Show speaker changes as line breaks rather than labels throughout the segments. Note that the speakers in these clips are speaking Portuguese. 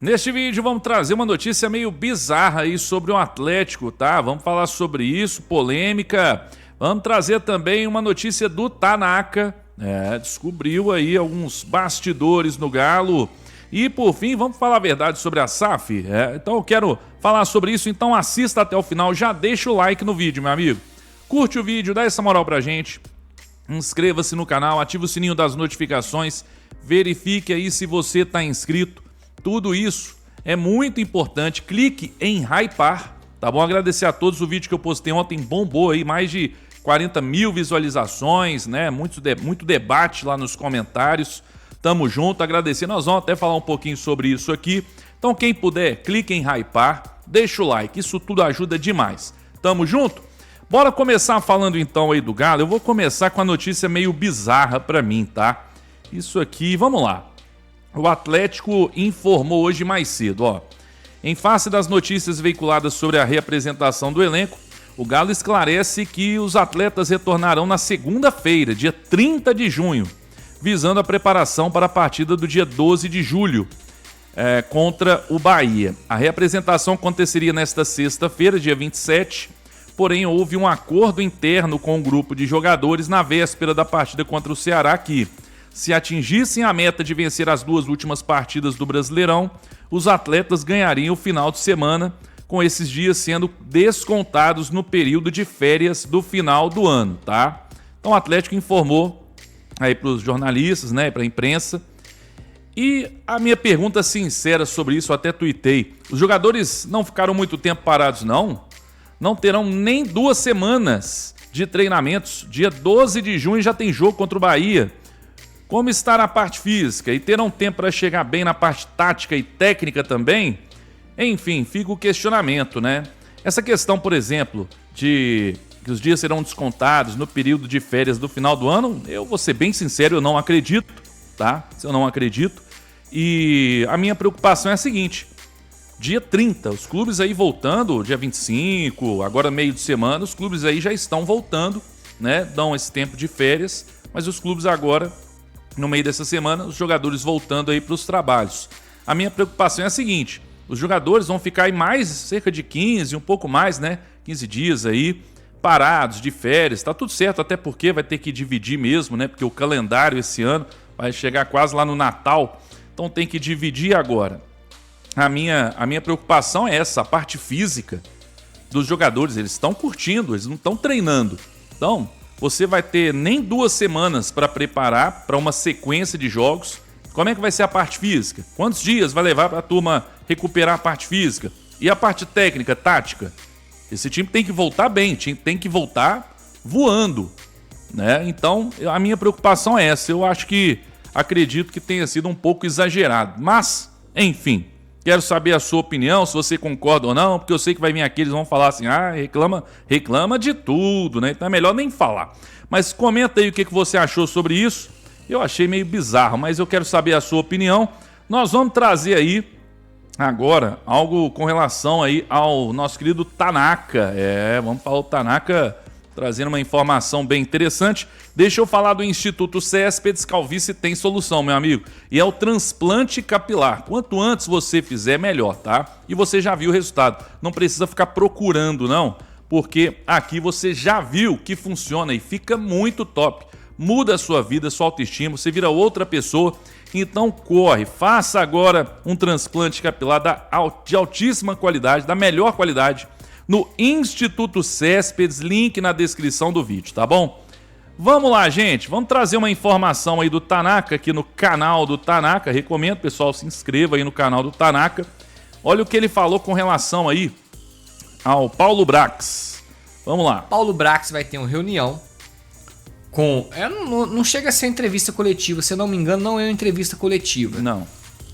Neste vídeo vamos trazer uma notícia meio bizarra aí sobre o Atlético, tá? Vamos falar sobre isso, polêmica. Vamos trazer também uma notícia do Tanaka, descobriu aí alguns bastidores no Galo. E por fim, vamos falar a verdade sobre a SAF. Então eu quero falar sobre isso, então assista até o final, já deixa o like no vídeo, meu amigo. Curte o vídeo, dá essa moral pra gente. Inscreva-se no canal, ative o sininho das notificações, verifique aí se você está inscrito. Tudo isso é muito importante. Clique em hypar, tá bom? Agradecer a todos. O vídeo que eu postei ontem bombou aí, mais de 40 mil visualizações, né? Muito debate lá nos comentários. Tamo junto, agradecer. Nós vamos até falar um pouquinho sobre isso aqui. Então quem puder, clique em hypar, deixa o like, isso tudo ajuda demais. Tamo junto? Bora começar falando então aí do Galo. Eu vou começar com a notícia meio bizarra pra mim, tá? Isso aqui, vamos lá. O Atlético informou hoje mais cedo, ó. Em face das notícias veiculadas sobre a reapresentação do elenco, o Galo esclarece que os atletas retornarão na segunda-feira, dia 30 de junho, visando a preparação para a partida do dia 12 de julho, contra o Bahia. A reapresentação aconteceria nesta sexta-feira, dia 27, porém houve um acordo interno com o grupo de jogadores na véspera da partida contra o Ceará que, se atingissem a meta de vencer as duas últimas partidas do Brasileirão, os atletas ganhariam o final de semana, com esses dias sendo descontados no período de férias do final do ano, tá? Então o Atlético informou aí para os jornalistas, né, para a imprensa. E a minha pergunta sincera sobre isso, eu até tuitei. Os jogadores não ficaram muito tempo parados, não? Não terão nem 2 semanas de treinamentos. Dia 12 de junho já tem jogo contra o Bahia. Como está na parte física e terão tempo para chegar bem na parte tática e técnica também? Enfim, fica o questionamento, né? Essa questão, por exemplo, de que os dias serão descontados no período de férias do final do ano, eu vou ser bem sincero, eu não acredito, tá? Eu não acredito. E a minha preocupação é a seguinte: dia 30, os clubes aí voltando, dia 25, agora meio de semana, os clubes aí já estão voltando, né? Dão esse tempo de férias, mas os clubes agora, no meio dessa semana, os jogadores voltando aí para os trabalhos. A minha preocupação é a seguinte: os jogadores vão ficar aí mais cerca de 15, um pouco mais, né? 15 dias aí, parados de férias. Tá tudo certo, até porque vai ter que dividir mesmo, né? Porque o calendário esse ano vai chegar quase lá no Natal, então tem que dividir agora. A minha preocupação é essa, a parte física dos jogadores. Eles estão curtindo, eles não estão treinando. Então, você vai ter nem 2 semanas para preparar para uma sequência de jogos. Como é que vai ser a parte física? Quantos dias vai levar para a turma recuperar a parte física? E a parte técnica, tática? Esse time tem que voltar bem, tem que voltar voando, né? Então, a minha preocupação é essa. Eu acredito que tenha sido um pouco exagerado. Mas, enfim, quero saber a sua opinião, se você concorda ou não, porque eu sei que vai vir aqui, eles vão falar assim, reclama de tudo, né? Então é melhor nem falar. Mas comenta aí o que você achou sobre isso. Eu achei meio bizarro, mas eu quero saber a sua opinião. Nós vamos trazer aí agora algo com relação aí ao nosso querido Tanaka. Vamos falar o Tanaka trazendo uma informação bem interessante. Deixa eu falar do Instituto Céspedes. Calvície tem solução, meu amigo. E é o transplante capilar. Quanto antes você fizer, melhor, tá? E você já viu o resultado. Não precisa ficar procurando, não. Porque aqui você já viu que funciona e fica muito top. Muda a sua vida, sua autoestima, você vira outra pessoa. Então corre, faça agora um transplante capilar de altíssima qualidade, da melhor qualidade, no Instituto Céspedes, link na descrição do vídeo, tá bom? Vamos lá, gente, vamos trazer uma informação aí do Tanaka, aqui no canal do Tanaka. Recomendo, pessoal, se inscreva aí no canal do Tanaka. Olha o que ele falou com relação aí ao Paulo Brax. Vamos lá.
Paulo Brax vai ter uma reunião com... não chega a ser entrevista coletiva, se eu não me engano, não é uma entrevista coletiva.
Não.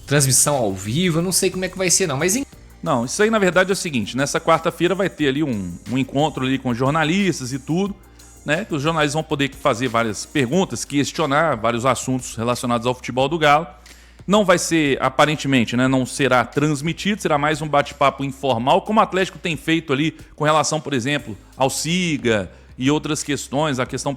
Transmissão ao vivo, eu não sei como é que vai ser não, mas...
Não, isso aí na verdade é o seguinte, nessa quarta-feira vai ter ali um encontro ali com jornalistas e tudo, né? Que os jornalistas vão poder fazer várias perguntas, questionar vários assuntos relacionados ao futebol do Galo. Não vai ser, aparentemente, né? Não será transmitido, será mais um bate-papo informal, como o Atlético tem feito ali com relação, por exemplo, ao Siga e outras questões, a questão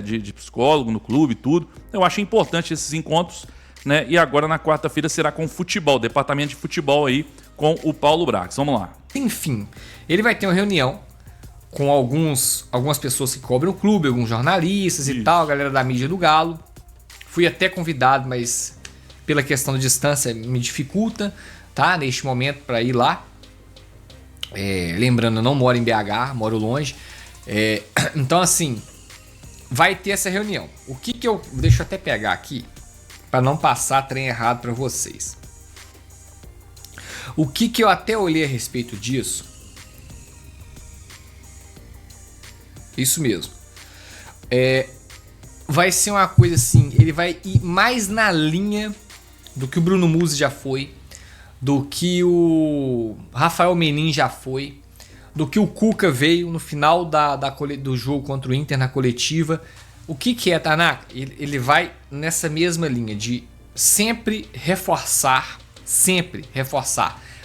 de psicólogo no clube e tudo. Eu acho importante esses encontros. né? E agora na quarta-feira será com futebol, departamento de futebol aí com o Paulo Brax. Vamos lá.
Enfim, ele vai ter uma reunião com algumas pessoas que cobrem o clube, alguns jornalistas e tal, a galera da mídia do Galo. Fui até convidado, mas pela questão da distância me dificulta, tá? Neste momento para ir lá. Lembrando, eu não moro em BH, moro longe. Então assim, vai ter essa reunião. O que eu... Deixa eu até pegar aqui, para não passar trem errado para vocês. O que eu até olhei a respeito disso? Isso mesmo. Vai ser uma coisa assim, ele vai ir mais na linha do que o Bruno Musi já foi, do que o Rafael Menin já foi, do que o Cuca veio no final do jogo contra o Inter na coletiva. O que é, Tanaka? Ele vai nessa mesma linha de sempre reforçar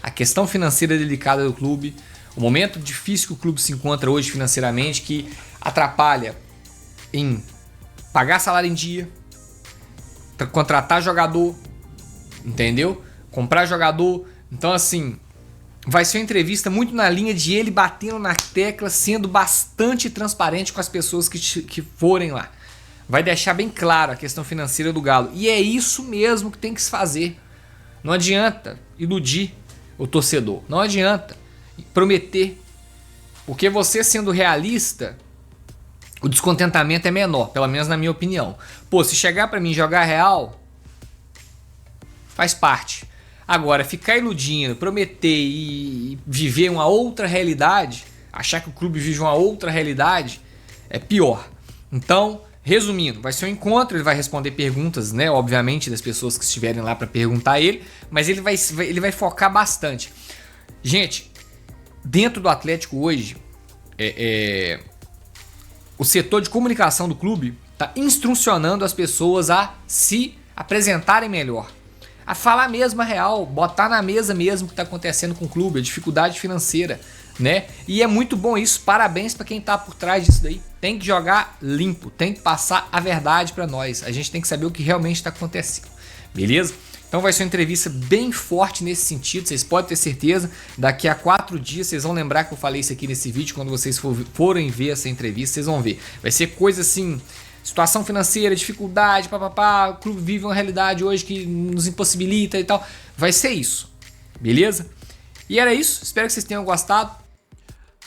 a questão financeira delicada do clube, o momento difícil que o clube se encontra hoje financeiramente, que atrapalha em pagar salário em dia, contratar jogador, entendeu? Comprar jogador. Então assim, vai ser uma entrevista muito na linha de ele batendo na tecla, sendo bastante transparente com as pessoas que forem lá. Vai deixar bem claro a questão financeira do Galo. E é isso mesmo que tem que se fazer. Não adianta iludir o torcedor. Não adianta prometer. Porque você sendo realista, o descontentamento é menor, pelo menos na minha opinião. Pô, se chegar pra mim jogar real, faz parte. Agora, ficar iludindo, prometer e viver uma outra realidade, achar que o clube vive uma outra realidade, é pior. Então, resumindo, vai ser um encontro, ele vai responder perguntas, né, obviamente, das pessoas que estiverem lá para perguntar a ele, mas ele vai focar bastante. Gente, dentro do Atlético hoje, o setor de comunicação do clube está instrucionando as pessoas a se apresentarem melhor, a falar mesmo a real, botar na mesa mesmo o que está acontecendo com o clube, a dificuldade financeira, né? E é muito bom isso, parabéns para quem tá por trás disso daí. Tem que jogar limpo, tem que passar a verdade para nós. A gente tem que saber o que realmente está acontecendo, beleza? Então vai ser uma entrevista bem forte nesse sentido, vocês podem ter certeza. Daqui a 4 dias vocês vão lembrar que eu falei isso aqui nesse vídeo. Quando vocês forem ver essa entrevista, vocês vão ver. Vai ser coisa assim, situação financeira, dificuldade, papapá, o clube vive uma realidade hoje que nos impossibilita e tal. Vai ser isso, beleza? E era isso, espero que vocês tenham gostado.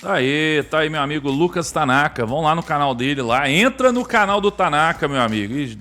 Aí, tá aí meu amigo Lucas Tanaka, vão lá no canal dele lá, entra no canal do Tanaka, meu amigo, e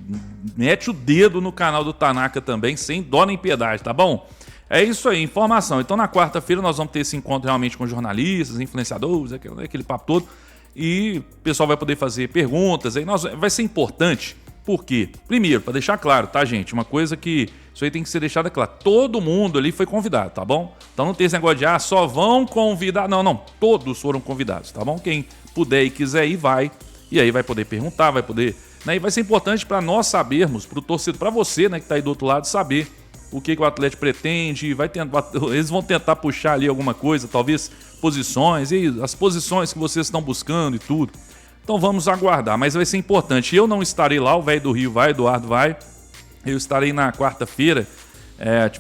mete o dedo no canal do Tanaka também, sem dó nem piedade, tá bom? É isso aí, informação. Então na quarta-feira nós vamos ter esse encontro realmente com jornalistas, influenciadores, aquele papo todo, e o pessoal vai poder fazer perguntas, aí vai ser importante, por quê? Primeiro, para deixar claro, tá gente, uma coisa que isso aí tem que ser deixado claro, todo mundo ali foi convidado, tá bom? Então não tem esse negócio de, só vão convidar, não, todos foram convidados, tá bom? Quem puder e quiser ir, vai, e aí vai poder perguntar, vai poder, né? E vai ser importante para nós sabermos, para o torcedor, para você, né, que tá aí do outro lado, saber o que o Atlético pretende, eles vão tentar puxar ali alguma coisa, talvez posições, e as posições que vocês estão buscando e tudo. Então vamos aguardar, mas vai ser importante. Eu não estarei lá, o velho do Rio vai, Eduardo vai. Eu estarei na quarta-feira,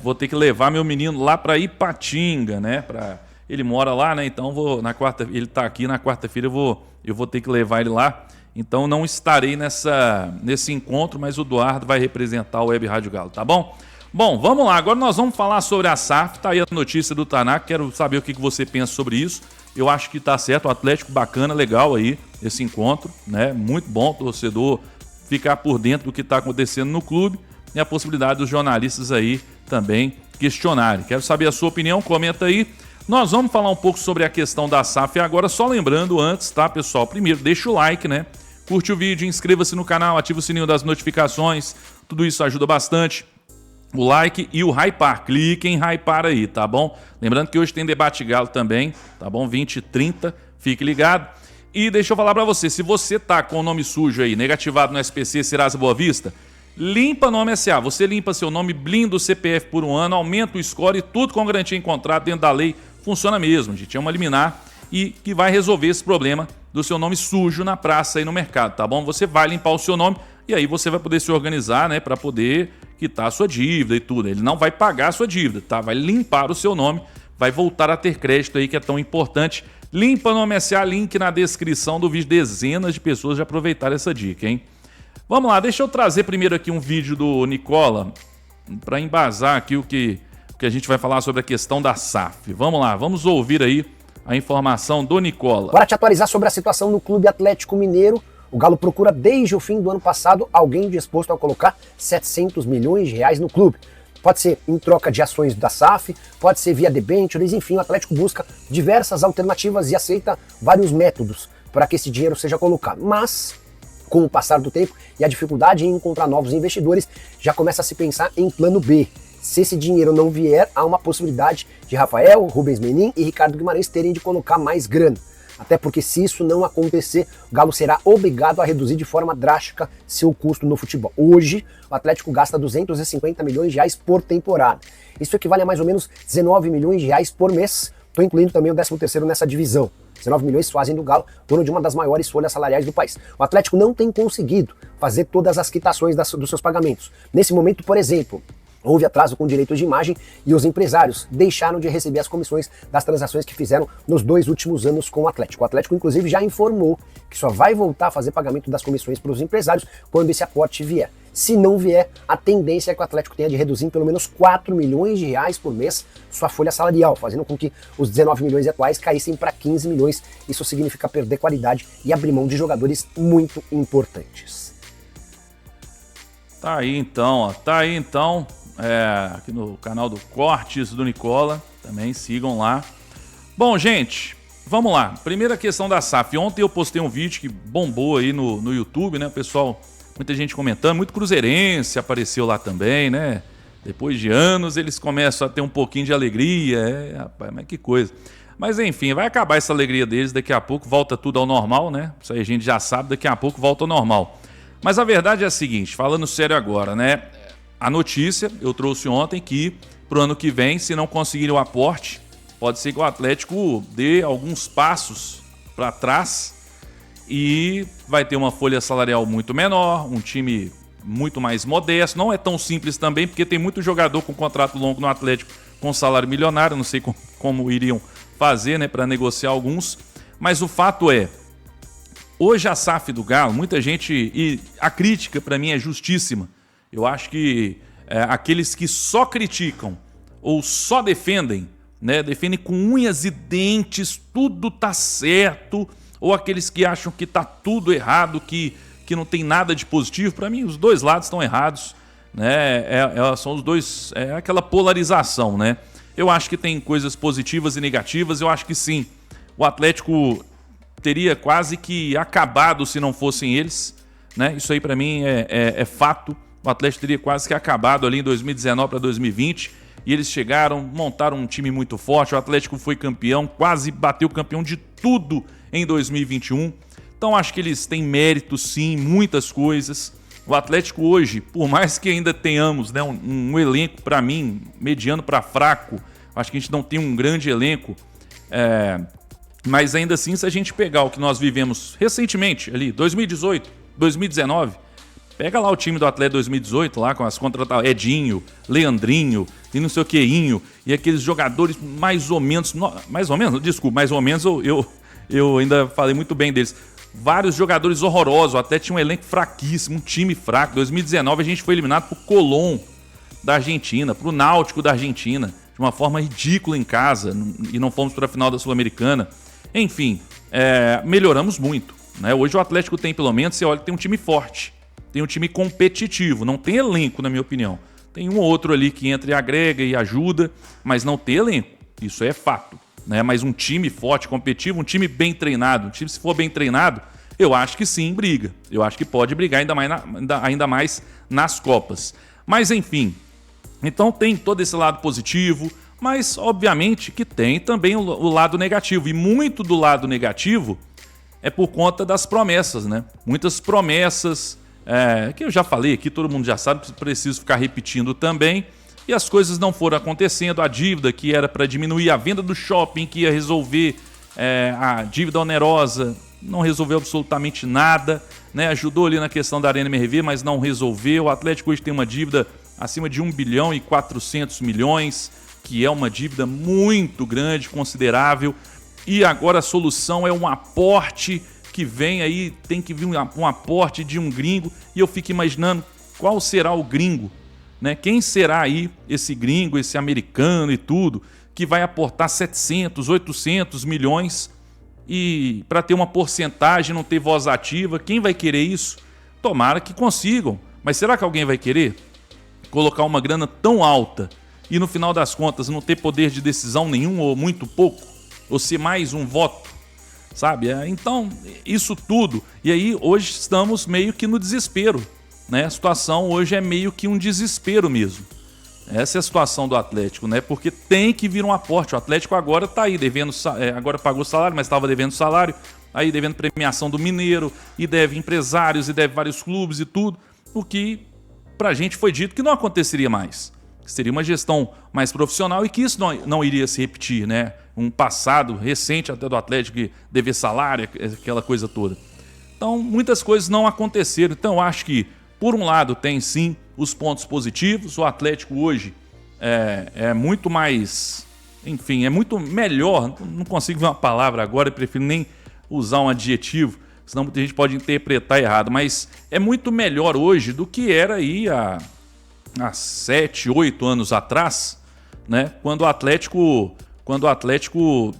vou ter que levar meu menino lá para Ipatinga, né? Ele mora lá, né? Então ele está aqui na quarta-feira, eu vou ter que levar ele lá. Então não estarei nesse encontro, mas o Eduardo vai representar o Web Rádio Galo, tá bom? Bom, vamos lá, agora nós vamos falar sobre a SAF, tá aí a notícia do Tanaka, quero saber o que você pensa sobre isso. Eu acho que tá certo, o Atlético bacana, legal aí, esse encontro, né? Muito bom, torcedor ficar por dentro do que está acontecendo no clube e a possibilidade dos jornalistas aí também questionarem. Quero saber a sua opinião, comenta aí. Nós vamos falar um pouco sobre a questão da SAF agora, só lembrando antes, tá, pessoal? Primeiro, deixa o like, né? Curte o vídeo, inscreva-se no canal, ativa o sininho das notificações, tudo isso ajuda bastante. O like e o hypar, clique em hypar aí, tá bom? Lembrando que hoje tem debate Galo também, tá bom? 20 e 30, fique ligado. E deixa eu falar pra você, se você tá com o nome sujo aí, negativado no SPC Serasa Boa Vista, limpa nome SA, você limpa seu nome, blinda o CPF por 1 ano, aumenta o score e tudo com garantia em contrato dentro da lei, funciona mesmo, gente, é uma liminar e que vai resolver esse problema do seu nome sujo na praça e no mercado, tá bom? Você vai limpar o seu nome e aí você vai poder se organizar, né, para poder quitar a sua dívida e tudo. Ele não vai pagar a sua dívida, tá? Vai limpar o seu nome, vai voltar a ter crédito aí, que é tão importante. Limpa Nome SA, link na descrição do vídeo. Dezenas de pessoas já aproveitaram essa dica, hein? Vamos lá, deixa eu trazer primeiro aqui um vídeo do Nicola para embasar aqui o que a gente vai falar sobre a questão da SAF. Vamos lá, vamos ouvir aí a informação do Nicola.
Para te atualizar sobre a situação no Clube Atlético Mineiro, o Galo procura desde o fim do ano passado alguém disposto a colocar 700 milhões de reais no clube. Pode ser em troca de ações da SAF, pode ser via debêntures, enfim, o Atlético busca diversas alternativas e aceita vários métodos para que esse dinheiro seja colocado. Mas, com o passar do tempo e a dificuldade em encontrar novos investidores, já começa a se pensar em plano B. Se esse dinheiro não vier, há uma possibilidade de Rafael, Rubens Menin e Ricardo Guimarães terem de colocar mais grana. Até porque se isso não acontecer, o Galo será obrigado a reduzir de forma drástica seu custo no futebol. Hoje, o Atlético gasta 250 milhões de reais por temporada. Isso equivale a mais ou menos 19 milhões de reais por mês. Estou incluindo também o 13º nessa divisão. 19 milhões fazem do Galo dono de uma das maiores folhas salariais do país. O Atlético não tem conseguido fazer todas as quitações dos seus pagamentos. Nesse momento, por exemplo, houve atraso com direitos de imagem e os empresários deixaram de receber as comissões das transações que fizeram nos 2 últimos anos com o Atlético. O Atlético, inclusive, já informou que só vai voltar a fazer pagamento das comissões para os empresários quando esse aporte vier. Se não vier, a tendência é que o Atlético tenha de reduzir em pelo menos 4 milhões de reais por mês sua folha salarial, fazendo com que os 19 milhões atuais caíssem para 15 milhões. Isso significa perder qualidade e abrir mão de jogadores muito importantes.
Tá aí então, ó. Tá aí então. Aqui no canal do Cortes do Nicola, também sigam lá. Bom, gente, vamos lá. Primeira questão da SAF. Ontem eu postei um vídeo que bombou aí no YouTube, né? O pessoal, muita gente comentando, muito cruzeirense apareceu lá também, né? Depois de anos eles começam a ter um pouquinho de alegria, rapaz, mas que coisa. Mas enfim, vai acabar essa alegria deles, daqui a pouco volta tudo ao normal, né? Isso aí a gente já sabe, daqui a pouco volta ao normal. Mas a verdade é a seguinte, falando sério agora, né? A notícia, eu trouxe ontem que pro ano que vem, se não conseguir o aporte, pode ser que o Atlético dê alguns passos para trás e vai ter uma folha salarial muito menor, um time muito mais modesto. Não é tão simples também, porque tem muito jogador com contrato longo no Atlético com salário milionário, não sei como iriam fazer, né, para negociar alguns. Mas o fato é, hoje a SAF do Galo, muita gente, e a crítica para mim é justíssima. Eu acho que aqueles que só criticam ou só defendem, né, defendem com unhas e dentes, tudo tá certo, ou aqueles que acham que tá tudo errado, que não tem nada de positivo, para mim os dois lados estão errados, né? São os dois, aquela polarização, né? Eu acho que tem coisas positivas e negativas, eu acho que sim, o Atlético teria quase que acabado se não fossem eles, né? Isso aí para mim é fato. O Atlético teria quase que acabado ali em 2019 para 2020 e eles chegaram, montaram um time muito forte. O Atlético foi campeão, quase bateu campeão de tudo em 2021. Então acho que eles têm mérito sim, muitas coisas. O Atlético hoje, por mais que ainda tenhamos, né, um elenco para mim mediano para fraco, acho que a gente não tem um grande elenco, mas ainda assim, se a gente pegar o que nós vivemos recentemente ali, 2018, 2019, pega lá o time do Atlético 2018, lá com as contratações, Edinho, Leandrinho e não sei o queinho, e aqueles jogadores mais ou menos, eu ainda falei muito bem deles. Vários jogadores horrorosos, até tinha um elenco fraquíssimo, um time fraco. 2019 a gente foi eliminado pro Colón da Argentina, pro Náutico da Argentina, de uma forma ridícula em casa, e não fomos para a final da Sul-Americana. Enfim, melhoramos muito, né? Hoje o Atlético tem, pelo menos, você olha, tem um time forte. Tem um time competitivo, não tem elenco, na minha opinião. Tem um ou outro ali que entra e agrega e ajuda, mas não tem elenco. Isso é fato, né? Mas um time forte, competitivo, um time bem treinado, um time, se for bem treinado, eu acho que sim, briga. Eu acho que pode brigar ainda mais nas Copas. Mas enfim, então tem todo esse lado positivo, mas obviamente que tem também o lado negativo. E muito do lado negativo é por conta das promessas, né? Muitas promessas... que eu já falei aqui, todo mundo já sabe, preciso ficar repetindo também, e as coisas não foram acontecendo. A dívida que era para diminuir a venda do shopping, que ia resolver a dívida onerosa, não resolveu absolutamente nada, né? Ajudou ali na questão da Arena MRV, mas não resolveu. O Atlético hoje tem uma dívida acima de 1 bilhão e 400 milhões, que é uma dívida muito grande, considerável. E agora a solução é um aporte que vem aí, tem que vir um aporte de um gringo. E eu fico imaginando qual será o gringo, né? Quem será aí esse gringo, esse americano e tudo, que vai aportar 700, 800 milhões e para ter uma porcentagem, não ter voz ativa? Quem vai querer isso? Tomara que consigam, mas será que alguém vai querer colocar uma grana tão alta e no final das contas não ter poder de decisão nenhum ou muito pouco? Ou ser mais um voto, sabe? Então, isso tudo. E aí hoje estamos meio que no desespero, né? A situação hoje é meio que um desespero mesmo. Essa é a situação do Atlético, né? Porque tem que vir um aporte. O Atlético agora está aí devendo, agora pagou salário, mas estava devendo salário, aí devendo premiação do Mineiro, e deve empresários, e deve vários clubes e tudo, o que pra gente foi dito que não aconteceria mais. Que seria uma gestão mais profissional e que isso não iria se repetir, né? Um passado recente até do Atlético que dever salário, aquela coisa toda. Então, muitas coisas não aconteceram. Então, eu acho que, por um lado, tem sim os pontos positivos. O Atlético hoje é muito mais... Enfim, é muito melhor. Não consigo ver uma palavra agora, eu prefiro nem usar um adjetivo, senão muita gente pode interpretar errado. Mas é muito melhor hoje do que era aí há 7, 8 anos atrás, né? Quando o Atlético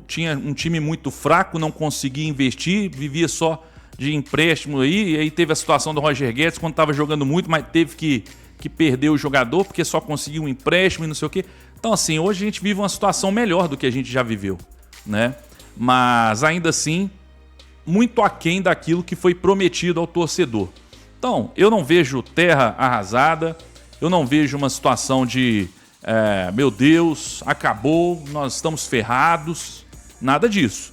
tinha um time muito fraco, não conseguia investir, vivia só de empréstimo aí, e aí teve a situação do Roger Guedes, quando estava jogando muito, mas teve que perder o jogador, porque só conseguiu um empréstimo e não sei o quê. Então, assim, hoje a gente vive uma situação melhor do que a gente já viveu, né? Mas, ainda assim, muito aquém daquilo que foi prometido ao torcedor. Então, eu não vejo terra arrasada, eu não vejo uma situação de, meu Deus, acabou, nós estamos ferrados, nada disso.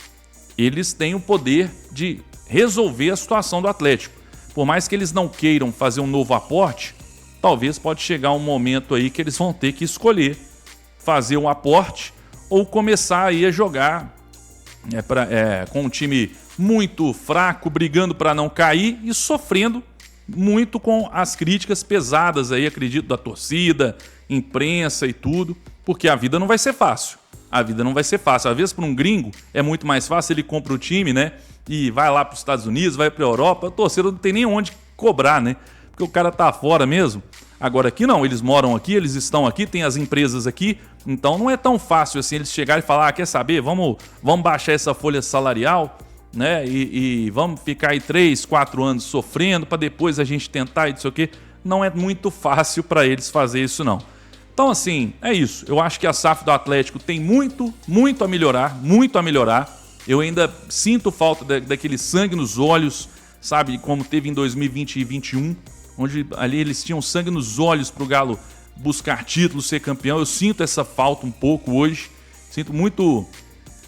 Eles têm o poder de resolver a situação do Atlético. Por mais que eles não queiram fazer um novo aporte, talvez pode chegar um momento aí que eles vão ter que escolher fazer um aporte ou começar aí a jogar com um time muito fraco, brigando para não cair e sofrendo muito com as críticas pesadas aí, acredito, da torcida, imprensa e tudo, porque a vida não vai ser fácil. A vida não vai ser fácil. Às vezes, para um gringo, é muito mais fácil, ele compra o time, né? E vai lá para os Estados Unidos, vai para a Europa, a torcida não tem nem onde cobrar, né? Porque o cara tá fora mesmo. Agora aqui não, eles moram aqui, eles estão aqui, tem as empresas aqui, então não é tão fácil assim eles chegarem e falar, quer saber, vamos baixar essa folha salarial, né? E vamos ficar aí 3, 4 anos sofrendo para depois a gente tentar e não sei o quê. Não é muito fácil para eles fazer isso não. Então assim, é isso. Eu acho que a SAF do Atlético tem muito a melhorar, muito a melhorar. Eu ainda sinto falta daquele sangue nos olhos, sabe? Como teve em 2020 e 2021, onde ali eles tinham sangue nos olhos pro Galo buscar títulos, ser campeão. Eu sinto essa falta um pouco hoje. Sinto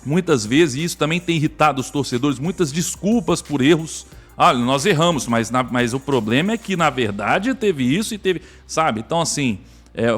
muitas vezes, e isso também tem irritado os torcedores, muitas desculpas por erros. Olha, nós erramos, mas o problema é que, na verdade, teve isso e teve... Sabe? Então, assim,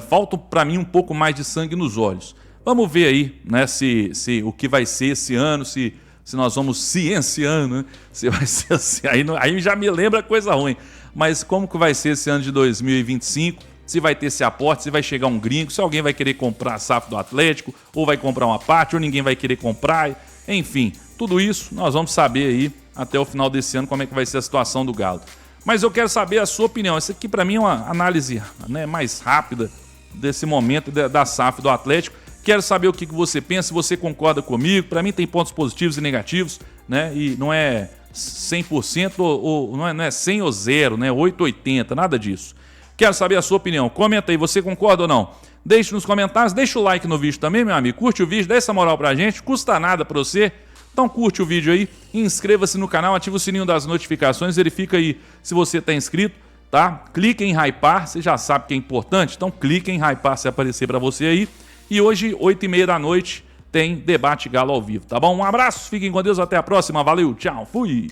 falta para mim um pouco mais de sangue nos olhos. Vamos ver aí, né, se o que vai ser esse ano, se nós vamos cienciando, né? Se vai ser assim, aí já me lembra coisa ruim. Mas como que vai ser esse ano de 2025? Se vai ter esse aporte, se vai chegar um gringo, se alguém vai querer comprar a SAF do Atlético, ou vai comprar uma parte, ou ninguém vai querer comprar. Enfim, tudo isso nós vamos saber aí até o final desse ano como é que vai ser a situação do Galo. Mas eu quero saber a sua opinião. Isso aqui para mim é uma análise, né, mais rápida desse momento da SAF do Atlético. Quero saber o que você pensa, se você concorda comigo. Para mim tem pontos positivos e negativos, né? E não é 100% ou não é 100 ou 0, né? 880, nada disso. Quero saber a sua opinião. Comenta aí, você concorda ou não? Deixe nos comentários, deixa o like no vídeo também, meu amigo. Curte o vídeo, dá essa moral pra gente, custa nada pra você. Então curte o vídeo aí, inscreva-se no canal, ativa o sininho das notificações, verifica aí se você tá inscrito, tá? Clique em hypar, você já sabe que é importante, então clique em hypar se aparecer pra você aí. E hoje, 8h30 da noite, tem Debate Galo ao vivo, tá bom? Um abraço, fiquem com Deus, até a próxima, valeu, tchau, fui!